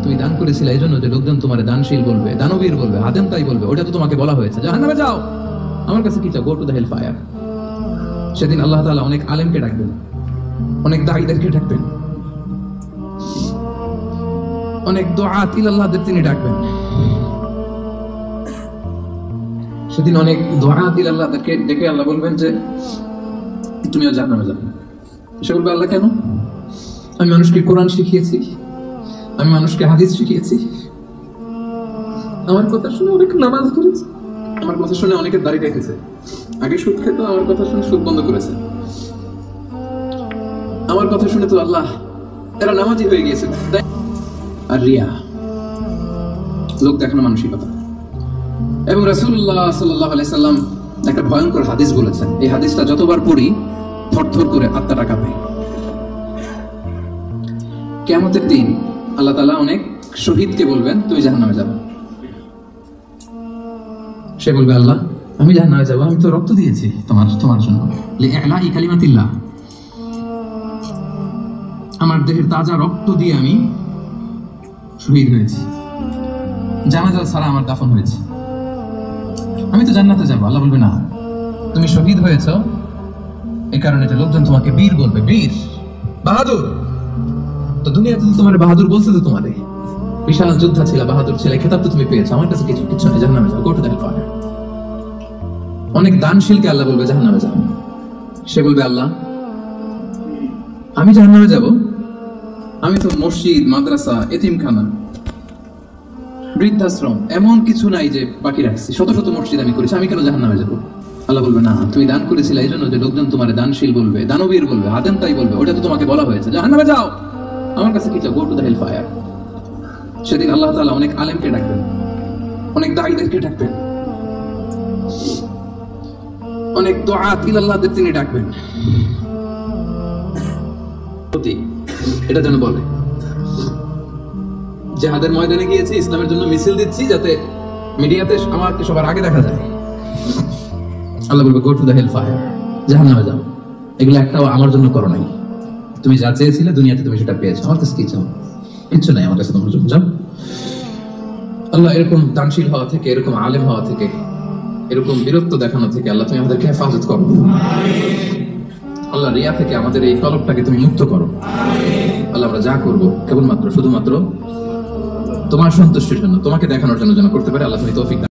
তুমি দান করেছিলে এই জন্য যে লোকজন তোমার দানশীল বলবে, দানবীর বলবে, হাতেম তাই বলবে, ওটা তো তোমাকে বলা হয়েছে জাহান্নামে যাও। আমার কাছে কি চাও? Go to the hell fire. সেদিন আল্লাহ তাআলা অনেক আলেমকে ডাকবেন, অনেক দাঈদেরকে ডাকবেন, অনেক দুআত ইলাল্লাহদের তিনি ডাকবেন। সেদিন অনেক দুআত ইলাল্লাহদেরকে ডেকে আল্লাহ বলবেন যে তুমিও জাহান্নামে যাবে। সে বলবে আল্লাহ কেন? আমি মানুষকে কোরআন শিখিয়েছি, আমি মানুষকে হাদিস শিখিয়েছি, আমার কথা শুনে অনেক নামাজ পড়েছে, আমার কথা শুনে অনেকে দাঁড়িয়ে রেখেছে, আগে সুদ খেত, আমার কথা শুনে সুদ বন্ধ করেছে, আমার কথা শুনে তো আল্লাহ এরা নামাজি হয়ে গিয়েছে। আর রিয়া, লোক দেখানো মানসিকতা। এবং রাসূলুল্লাহ সাল্লাল্লাহু আলাইহি সাল্লাম একটা ভয়ঙ্কর হাদিস বলেছেন, এই হাদিসটা যতবার পড়ি থরথর করে আত্মাটা কাঁপে। কিয়ামতের দিন আল্লাহ তাআলা অনেক শহীদকে বলবেন তুমি জাহান্নামে যাবে। সে বলবে আল্লাহ আমি জাহান্নামে যাব, আমি তো রক্ত দিয়েছি তোমার জন্য, লিইলাই কালিমাতিল্লাহ, আমার দেহের তাজা রক্ত দিয়ে আমি শহীদ হয়েছি, জানাজা ছাড়া আমার দাফন হয়েছে, আমি তো জান্নাতে যাব। আল্লাহ বলবে না, তুমি শহীদ হয়েছো এই কারণে যে লোকজন তোমাকে বীর বলবে, বীর, বাহাদুর। তো দুনিয়াতে তো তোমার বাহাদুর বলছে, তো তোমারে বিশাল যোদ্ধা ছিল, বাহাদুর ছিল, খেতাব তো তুমি পেয়েছো, আমার কাছে কিছু নেই, জাহান্নামে যাও, গো টু দ্য ফায়ার। অনেক দানশীলকে আল্লাহ বলবে জাহান্নামে যাও। সে বলবে আল্লাহ আমি জাহান্নামে যাব, আমি তো মসজিদ, মাদ্রাসা, এতিমখানা, বৃদ্ধাশ্রম এমন কিছু নাই যে বাকি রাখছি, শত শত মসজিদ আমি করেছি, আমি কেন জাহান্নামে যাব? আল্লাহ বলবে না, তুমি দান করেছিলে এই জন্য যে লোকজন তোমার দানশীল বলবে, দানবীর বলবে, হাতেম তাই বলবে, ওটা তো তোমাকে বলা হয়েছে জাহান্নামে যাও। আমার কাছে কি চাও? Go to the hell fire. সেদিন আল্লাহ তাআলা অনেক আলেমকে ডাকবেন, অনেক দাঈদেরকে ডাকবেন, অনেক দুআত ইলাল্লাহদের তিনি ডাকবেন। এটা যেন বলে জিহাদের ময়দানে গিয়েছি, ইসলামের জন্য মিছিল দিচ্ছি, যাতে মিডিয়াতে আমাকে সবার আগে দেখা যায়। আল্লাহ বলবে go to the hell fire, জাহান্নামে যাও। এগুলো একটাও আমার জন্য করো নাই, তুমি যা চেয়েছিলে দুনিয়াতে তুমি সেটা পেয়েছো, আমার কাছে কি চাও? কিচ্ছু নাই আমার কাছে তোমার জন্য, যাও। আল্লাহ এরকম দানশীল হওয়া থেকে, এরকম আলেম হওয়া থেকে, এরকম বীরত্ব দেখানো থেকে আল্লাহ তুমি আমাদেরকে হেফাজত করো। আল্লাহ রিয়া থেকে আমাদের এই কলবটাকে তুমি মুক্ত করো। আল্লাহ আমরা যা করবো কেবলমাত্র শুধুমাত্র তোমার সন্তুষ্টির জন্য, তোমাকে দেখানোর জন্য যেন করতে পারে। আল্লাহ তুমি তৌফিক দাও।